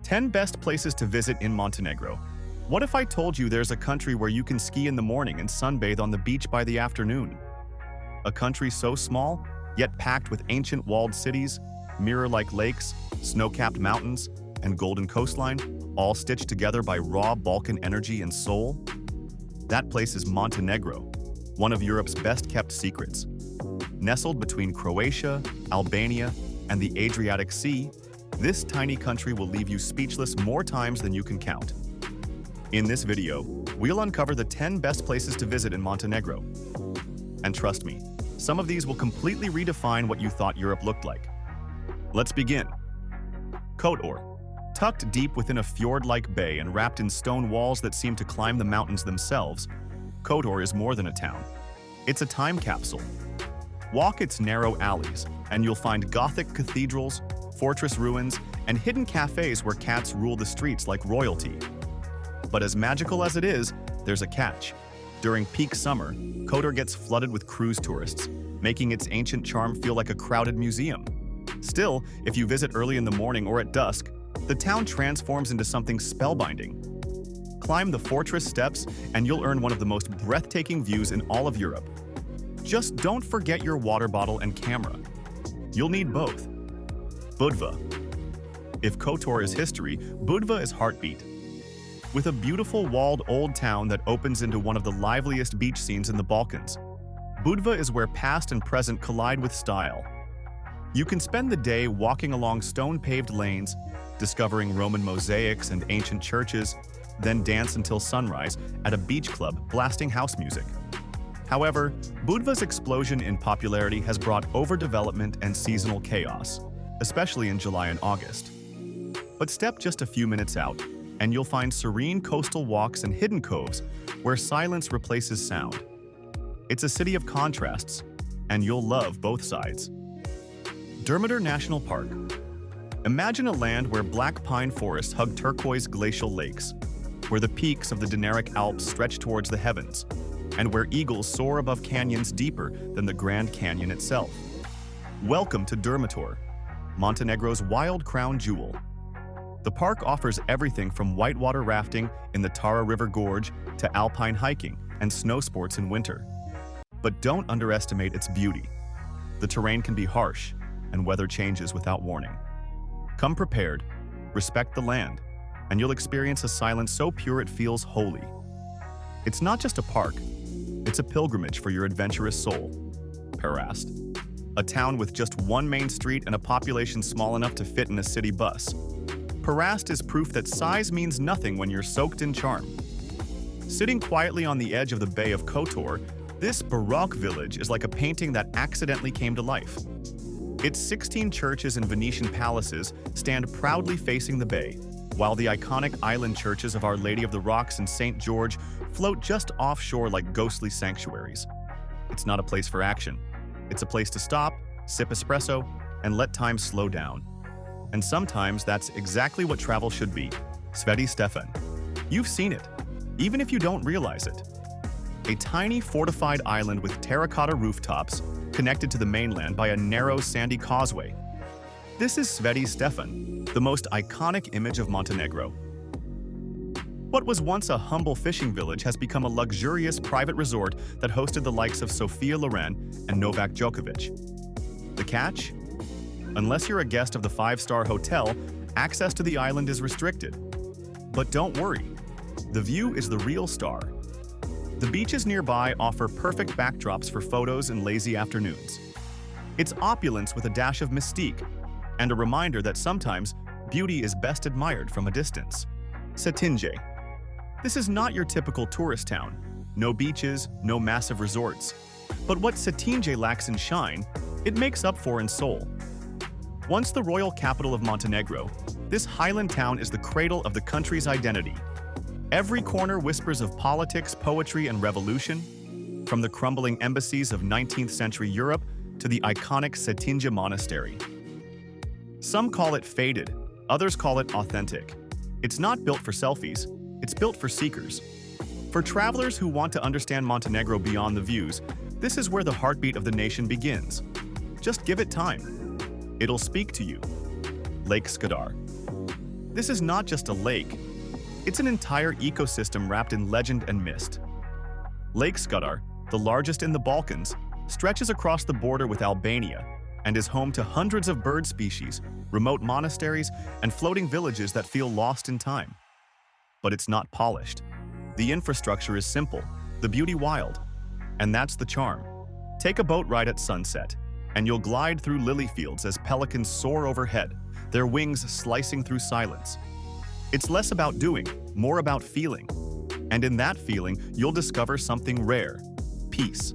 10 best places to visit in Montenegro. What if I told you there's a country where you can ski in the morning and sunbathe on the beach by the afternoon? A country so small, yet packed with ancient walled cities, mirror-like lakes, snow-capped mountains, and golden coastline, all stitched together by raw Balkan energy and soul? That place is Montenegro, one of Europe's best-kept secrets. Nestled between Croatia, Albania, and the Adriatic Sea, this tiny country will leave you speechless more times than you can count. In this video, we'll uncover the 10 best places to visit in Montenegro. And trust me, some of these will completely redefine what you thought Europe looked like. Let's begin. Kotor. Tucked deep within a fjord-like bay and wrapped in stone walls that seem to climb the mountains themselves, Kotor is more than a town. It's a time capsule. Walk its narrow alleys, and you'll find Gothic cathedrals, fortress ruins, and hidden cafes where cats rule the streets like royalty. But as magical as it is, there's a catch. During peak summer, Kotor gets flooded with cruise tourists, making its ancient charm feel like a crowded museum. Still, if you visit early in the morning or at dusk, the town transforms into something spellbinding. Climb the fortress steps, and you'll earn one of the most breathtaking views in all of Europe. Just don't forget your water bottle and camera. You'll need both. Budva. If Kotor is history, Budva is heartbeat. With a beautiful walled old town that opens into one of the liveliest beach scenes in the Balkans, Budva is where past and present collide with style. You can spend the day walking along stone-paved lanes, discovering Roman mosaics and ancient churches, then dance until sunrise at a beach club blasting house music. However, Budva's explosion in popularity has brought overdevelopment and seasonal chaos, especially in July and August. But step just a few minutes out, and you'll find serene coastal walks and hidden coves where silence replaces sound. It's a city of contrasts, and you'll love both sides. Durmitor National Park. Imagine a land where black pine forests hug turquoise glacial lakes, where the peaks of the Dinaric Alps stretch towards the heavens, and where eagles soar above canyons deeper than the Grand Canyon itself. Welcome to Durmitor, Montenegro's wild crown jewel. The park offers everything from whitewater rafting in the Tara River Gorge to alpine hiking and snow sports in winter. But don't underestimate its beauty. The terrain can be harsh, and weather changes without warning. Come prepared, respect the land, and you'll experience a silence so pure it feels holy. It's not just a park, it's a pilgrimage for your adventurous soul. Perast. A town with just one main street and a population small enough to fit in a city bus. Perast is proof that size means nothing when you're soaked in charm. Sitting quietly on the edge of the Bay of Kotor, this Baroque village is like a painting that accidentally came to life. Its 16 churches and Venetian palaces stand proudly facing the bay, while the iconic island churches of Our Lady of the Rocks and St. George float just offshore like ghostly sanctuaries. It's not a place for action. It's a place to stop, sip espresso, and let time slow down. And sometimes that's exactly what travel should be. Sveti Stefan. You've seen it, even if you don't realize it. A tiny fortified island with terracotta rooftops connected to the mainland by a narrow sandy causeway. This is Sveti Stefan, the most iconic image of Montenegro. What was once a humble fishing village has become a luxurious private resort that hosted the likes of Sofia Loren and Novak Djokovic. The catch? Unless you're a guest of the 5-star hotel, access to the island is restricted. But don't worry, the view is the real star. The beaches nearby offer perfect backdrops for photos and lazy afternoons. It's opulence with a dash of mystique, and a reminder that sometimes beauty is best admired from a distance. Cetinje. This is not your typical tourist town. No beaches, no massive resorts. But what Cetinje lacks in shine, it makes up for in soul. Once the royal capital of Montenegro, this highland town is the cradle of the country's identity. Every corner whispers of politics, poetry, and revolution, from the crumbling embassies of 19th century Europe to the iconic Cetinje Monastery. Some call it faded, others call it authentic. It's not built for selfies, it's built for seekers. For travelers who want to understand Montenegro beyond the views, this is where the heartbeat of the nation begins. Just give it time. It'll speak to you. Lake Skadar. This is not just a lake. It's an entire ecosystem wrapped in legend and mist. Lake Skadar, the largest in the Balkans, stretches across the border with Albania and is home to hundreds of bird species, remote monasteries, and floating villages that feel lost in time. But it's not polished. The infrastructure is simple, the beauty wild. And that's the charm. Take a boat ride at sunset, and you'll glide through lily fields as pelicans soar overhead, their wings slicing through silence. It's less about doing, more about feeling. And in that feeling, you'll discover something rare: peace.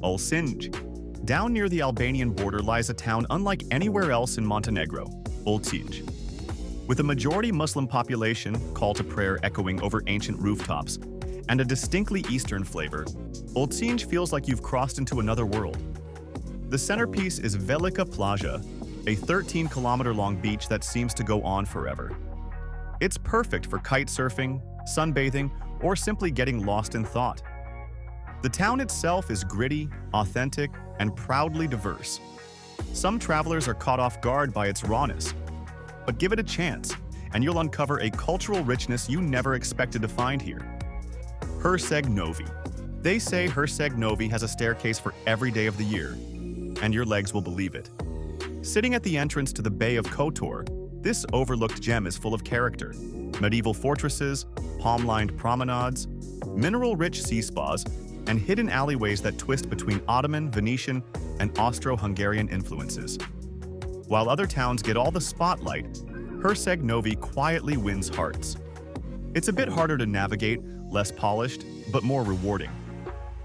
Ulcinj. Down near the Albanian border lies a town unlike anywhere else in Montenegro, Ulcinj. With a majority Muslim population, call to prayer echoing over ancient rooftops, and a distinctly Eastern flavor, Ulcinj feels like you've crossed into another world. The centerpiece is Velika Plaža, a 13-kilometer-long beach that seems to go on forever. It's perfect for kite surfing, sunbathing, or simply getting lost in thought. The town itself is gritty, authentic, and proudly diverse. Some travelers are caught off guard by its rawness, but give it a chance, and you'll uncover a cultural richness you never expected to find here. Herceg Novi. They say Herceg Novi has a staircase for every day of the year, and your legs will believe it. Sitting at the entrance to the Bay of Kotor, this overlooked gem is full of character. Medieval fortresses, palm-lined promenades, mineral-rich sea spas, and hidden alleyways that twist between Ottoman, Venetian, and Austro-Hungarian influences. While other towns get all the spotlight, Herceg Novi quietly wins hearts. It's a bit harder to navigate, less polished, but more rewarding.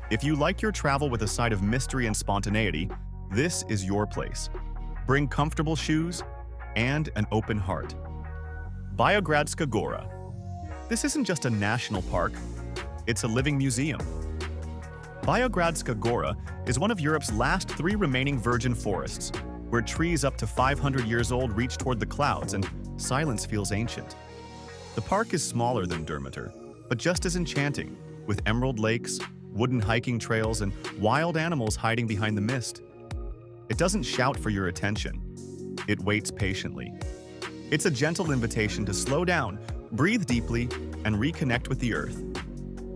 If you like your travel with a side of mystery and spontaneity, this is your place. Bring comfortable shoes and an open heart. Biogradska Gora. This isn't just a national park, it's a living museum. Biogradska Gora is one of Europe's last 3 remaining virgin forests, where trees up to 500 years old reach toward the clouds and silence feels ancient. The park is smaller than Durmitor, but just as enchanting, with emerald lakes, wooden hiking trails, and wild animals hiding behind the mist. It doesn't shout for your attention. It waits patiently. It's a gentle invitation to slow down, breathe deeply, and reconnect with the earth.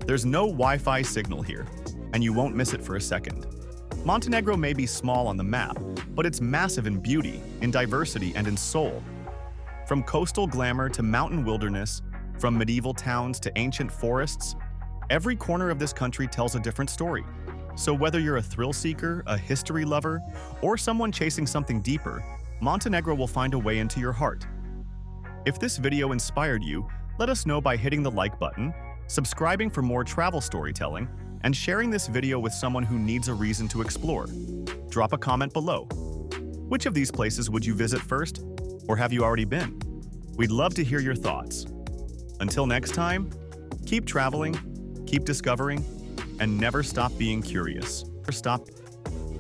There's no Wi-Fi signal here, and you won't miss it for a second. Montenegro may be small on the map, but it's massive in beauty, in diversity, and in soul. From coastal glamour to mountain wilderness, from medieval towns to ancient forests, every corner of this country tells a different story. So whether you're a thrill seeker, a history lover, or someone chasing something deeper, Montenegro will find a way into your heart. If this video inspired you, let us know by hitting the like button, subscribing for more travel storytelling, and sharing this video with someone who needs a reason to explore. Drop a comment below. Which of these places would you visit first? Or have you already been? We'd love to hear your thoughts. Until next time, keep traveling, keep discovering, and never stop being curious. Stop